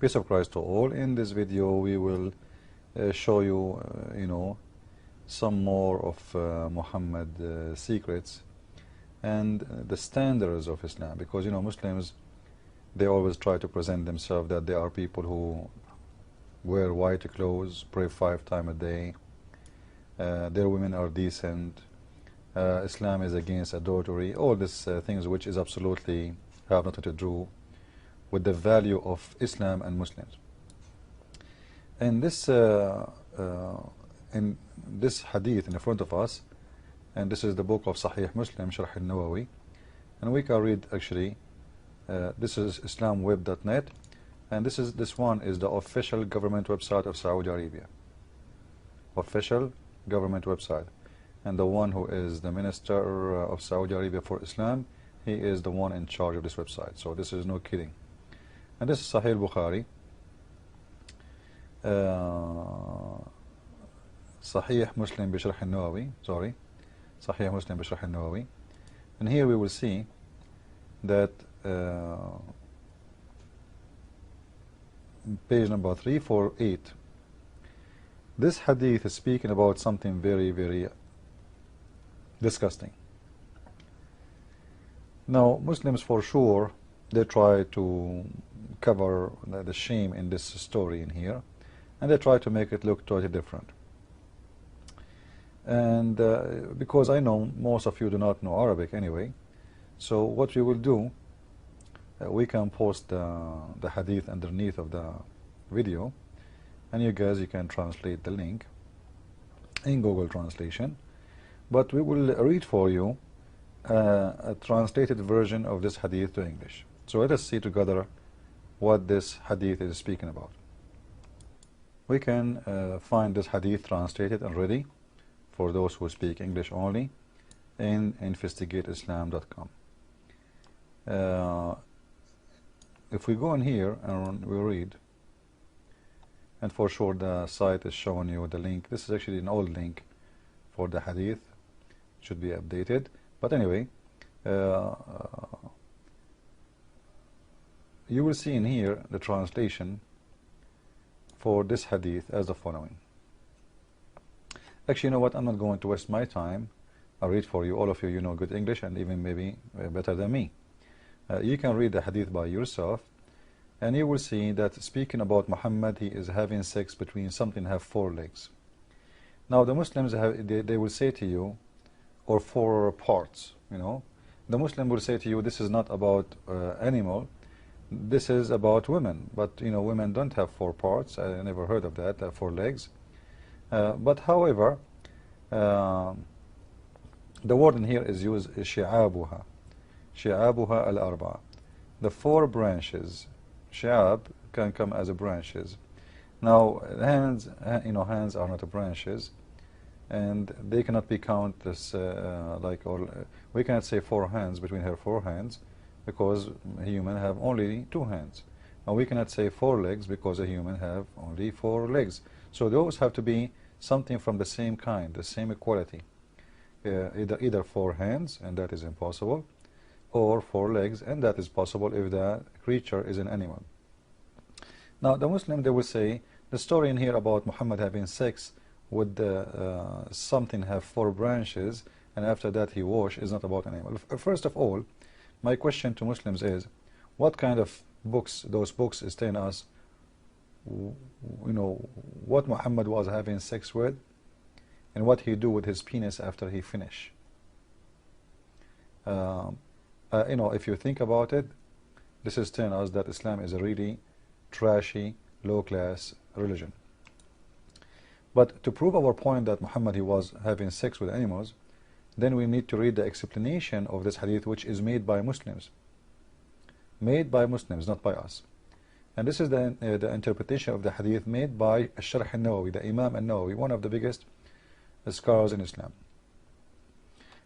Peace of Christ to all. In this video we will show you, some more of Muhammad secrets and the standards of Islam, because Muslims, they always try to present themselves that they are people who wear white clothes, pray 5 times a day, their women are decent, Islam is against adultery, all these things which is absolutely have nothing to do with the value of Islam and Muslims. And in this hadith in front of us, and this is the book of Sahih Muslim, Sharh al-Nawawi, and we can read actually, this is islamweb.net, and this one is the official government website of Saudi Arabia. Official government website. And the one who is the Minister of Saudi Arabia for Islam, he is the one in charge of this website. So this is no kidding. And this is Sahih Bukhari, Sahih Muslim Bishrah al-Nawawi, sorry, Sahih Muslim Bishrah al-Nawawi. And here we will see that page number 348, this hadith is speaking about something very, very disgusting. Now, Muslims for sure, they try to cover the shame in this story in here, and they try to make it look totally different. And because I know most of you do not know Arabic anyway, so what we will do, we can post the hadith underneath of the video, and you guys, you can translate the link in Google Translation, but we will read for you a translated version of this hadith to English. So let us see together what this hadith is speaking about. We can find this hadith translated and ready for those who speak English only in investigateislam.com. If we go in here and we read, and for sure the site is showing you the link. This is actually an old link for the hadith, should be updated, but anyway, you will see in here the translation for this hadith as the following. Actually, you know what, I'm not going to waste my time. I'll read for you. All of you, you know good English, and even maybe better than me. You can read the hadith by yourself, and you will see that speaking about Muhammad, he is having sex between something have 4 legs. Now the Muslims they will say to you, or 4 parts, the Muslim will say to you, this is not about animal, this is about women. But women don't have 4 parts. I never heard of that, 4 legs. But however, the word in here is used shi'abuha, shi'abuha al-arba'a, the 4 branches. Shi'ab can come as a branches. Now hands, hands are not branches, and they cannot be counted as we cannot say 4 hands between her 4 hands, because a human have only 2 hands. And we cannot say 4 legs because a human have only 4 legs. So those have to be something from the same kind, the same equality. Either 4 hands, and that is impossible, or 4 legs, and that is possible if the creature is an animal. Now the Muslim, they will say the story in here about Muhammad having sex with something have 4 branches, and after that he wash, is not about an animal. First of all, my question to Muslims is, what kind of books, those books is telling us what Muhammad was having sex with, and what he do with his penis after he finish. If you think about it, this is telling us that Islam is a really trashy, low-class religion. But to prove our point that Muhammad, he was having sex with animals, then we need to read the explanation of this hadith, which is made by Muslims. Made by Muslims, not by us. And this is the interpretation of the hadith made by Sharh al-Nawawi, the Imam al-Nawawi, one of the biggest scholars in Islam.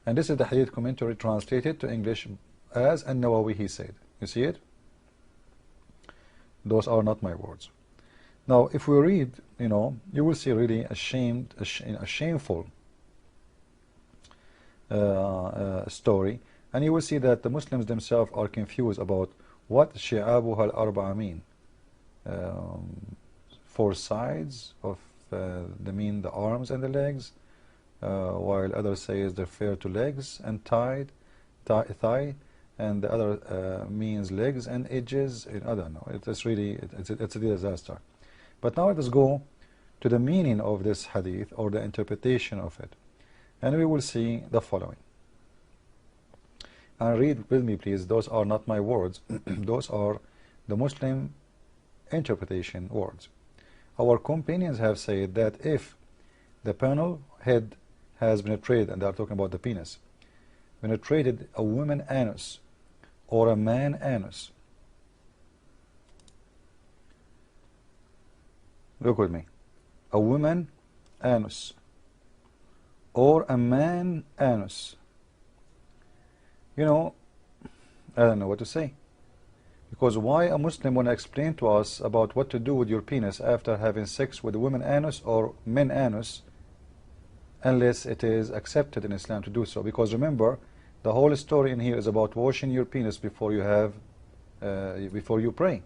And this is the hadith commentary translated to English as al-Nawawi he said. You see it? Those are not my words. Now if we read, you will see really a shameful story, and you will see that the Muslims themselves are confused about what shi'abuha al-arba'a mean. um, four sides of the arms and the legs, while others say they refer to legs and thigh, and the other means legs and edges. I don't know. It's really it's a disaster. But now let us go to the meaning of this hadith, or the interpretation of it, and we will see the following. And read with me, please. Those are not my words. Those are the Muslim interpretation words. Our companions have said that if the penal head has penetrated, and they are talking about the penis, penetrated a woman anus or a man anus. Look with me. A woman anus or a man anus. You know, I don't know what to say. Because why a Muslim want to explain to us about what to do with your penis after having sex with a woman anus or men anus, unless it is accepted in Islam to do so? Because remember, the whole story in here is about washing your penis before you pray.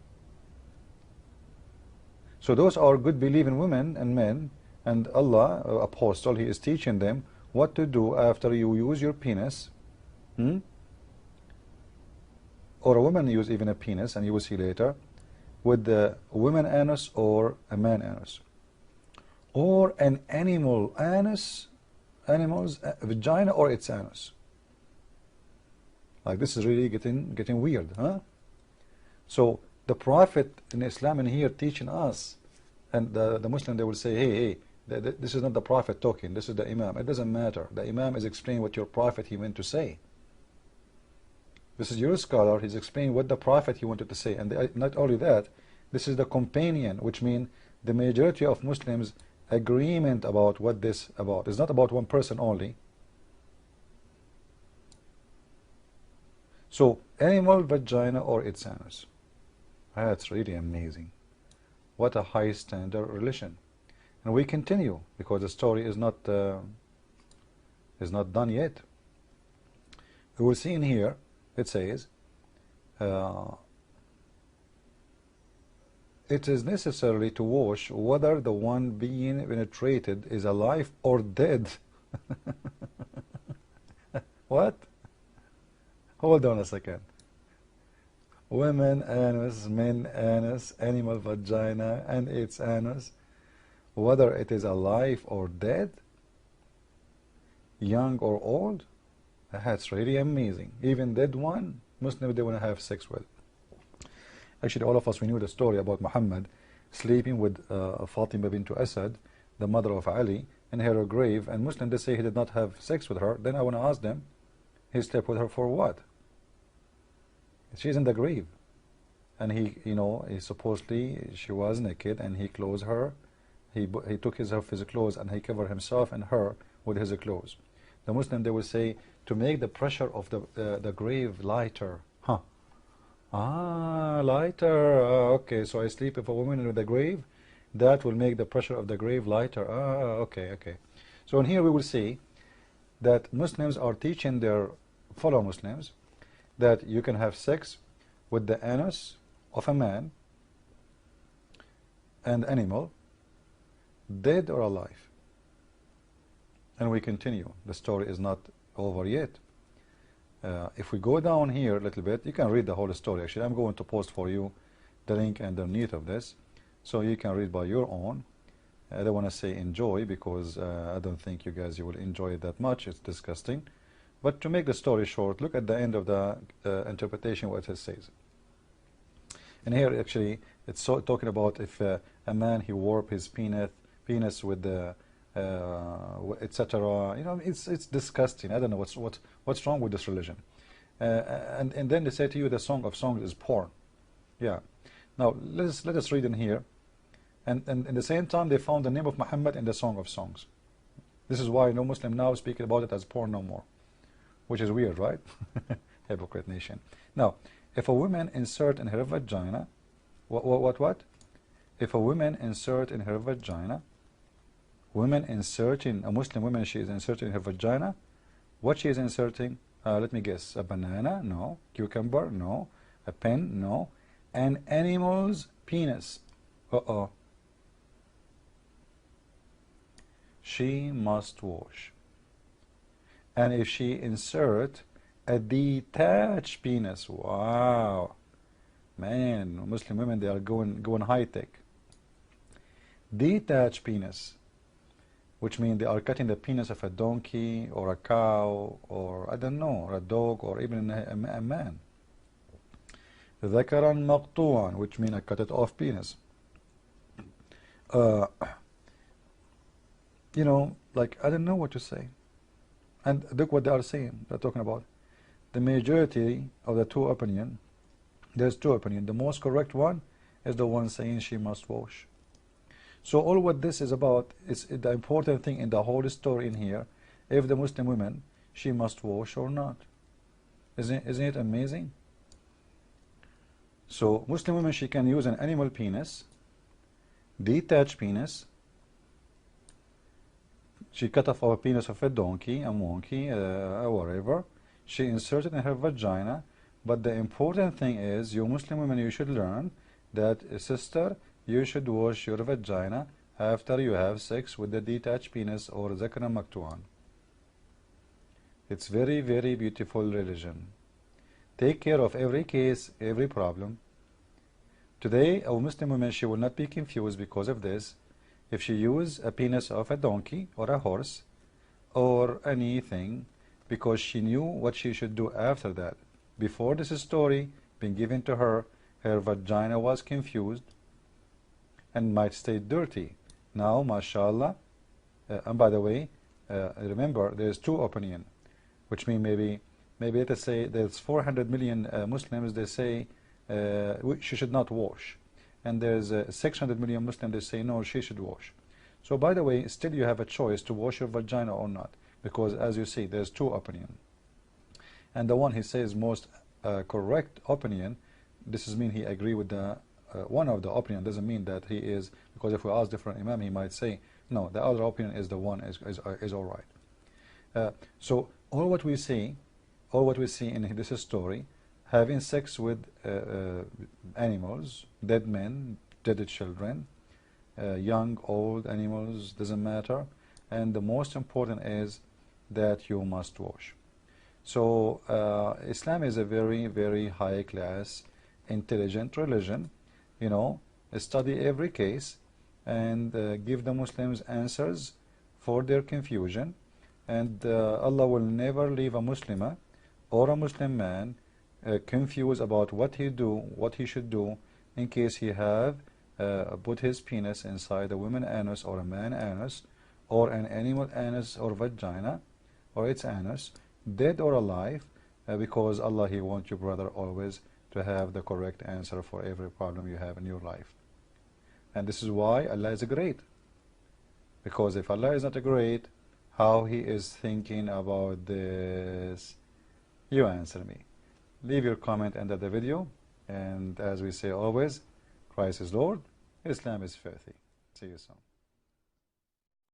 So those are good believing women and men, and Allah, apostle, he is teaching them what to do after you use your penis. Or a woman use even a penis, and you will see later, with the woman anus or a man anus, or an animal anus, animal's vagina or its anus. Like, this is really getting weird, huh? So the Prophet in Islam in here teaching us, and the Muslim, they will say, hey, this is not the Prophet talking, this is the Imam. It doesn't matter. The Imam is explaining what your Prophet he meant to say. This is your scholar, he's explaining what the Prophet he wanted to say. And not only that, this is the companion, which means the majority of Muslims agreement about what this about. It's not about one person only. So, animal vagina or its anus. That's really amazing. What a high standard religion. And we continue, because the story is not done yet. We will see in here, it says, it is necessary to wash whether the one being penetrated is alive or dead. What? Hold on a second. Women anus, men anus, animal vagina and its anus, whether it is alive or dead, young or old. That's really amazing. Even dead one, Muslims, they want to have sex with. Actually, all of us, we knew the story about Muhammad sleeping with Fatima bint Asad, the mother of Ali, in her grave, and Muslims, they say he did not have sex with her. Then I want to ask them, he slept with her for what? She's in the grave, and he supposedly, she was naked, and he clothed her. He took his clothes, and he covered himself and her with his clothes. The Muslim, they will say, to make the pressure of the grave lighter. Lighter. Okay, so I sleep with a woman in the grave, that will make the pressure of the grave lighter. Okay. So in here we will see that Muslims are teaching their fellow Muslims that you can have sex with the anus of a man and animal, dead or alive. And we continue. The story is not over yet. If we go down here a little bit, you can read the whole story. Actually, I'm going to post for you the link underneath of this, so you can read by your own. I don't want to say enjoy, because I don't think you guys will enjoy it that much. It's disgusting. But to make the story short, look at the end of the interpretation, what it says. And here, actually, it's talking about if a man, he warp his penis with the etc. It's disgusting. I don't know what's wrong with this religion. And then they say to you the Song of Songs is porn. Yeah. Now let us read in here. And at the same time, they found the name of Muhammad in the Song of Songs. This is why no Muslim now speaking about it as porn no more, which is weird, right? Hypocrite nation. Now, if a woman insert in her vagina, what? If a woman insert in her vagina, women inserting, a Muslim woman, she is inserting in her vagina. What she is inserting? Let me guess. A banana? No. Cucumber? No. A pen? No. An animal's penis Uh-oh. She must wash. And if she insert a detached penis, wow, man, Muslim women, they are going high tech. Detached penis, which means they are cutting the penis of a donkey or a cow or I don't know, or a dog or even a man. ذكرا مقطوعا, which means a cut it off penis. You know, like I don't know what to say. And look what they are saying. They're talking about the majority of the two opinion. There's two opinion. The most correct one is the one saying she must wash. So all what this is about is the important thing in the whole story in here. If the Muslim woman, she must wash or not. Isn't it amazing? So Muslim woman, she can use an animal penis, detached penis. She cut off a penis of a donkey, a monkey, whatever. She inserted in her vagina. But the important thing is, you Muslim women, you should learn that, sister, you should wash your vagina after you have sex with the detached penis or zakana maktuan. It's very, very beautiful religion. Take care of every case, every problem. Today, a Muslim woman, she will not be confused because of this. If she use a penis of a donkey or a horse or anything, because she knew what she should do after that. Before this story being given to her, her vagina was confused and might stay dirty. Now, mashallah, and by the way, remember there's two opinions, which mean maybe let us say there's 400 million Muslims, they say she should not wash. And there's 600 million Muslims, they say no, she should wash. So by the way, still you have a choice to wash your vagina or not, because as you see, there's two opinions. And the one he says most correct opinion, this is mean he agree with the one of the opinion, doesn't mean that he is, because if we ask different imam, he might say no, the other opinion is the one is all right. So all what we see in this story, having sex with animals, dead men, dead children, young, old animals, doesn't matter. And the most important is that you must wash. So Islam is a very, very high class, intelligent religion. You know, study every case and give the Muslims answers for their confusion. And Allah will never leave a Muslimah or a Muslim man confused about what he should do in case he have put his penis inside a woman anus or a man anus or an animal anus or vagina or its anus, dead or alive, because Allah, He wants you, brother, always to have the correct answer for every problem you have in your life. And this is why Allah is great. Because if Allah is not great, how He is thinking about this? You answer me. Leave your comment under the video. And as we say always, Christ is Lord, Islam is filthy. See you soon.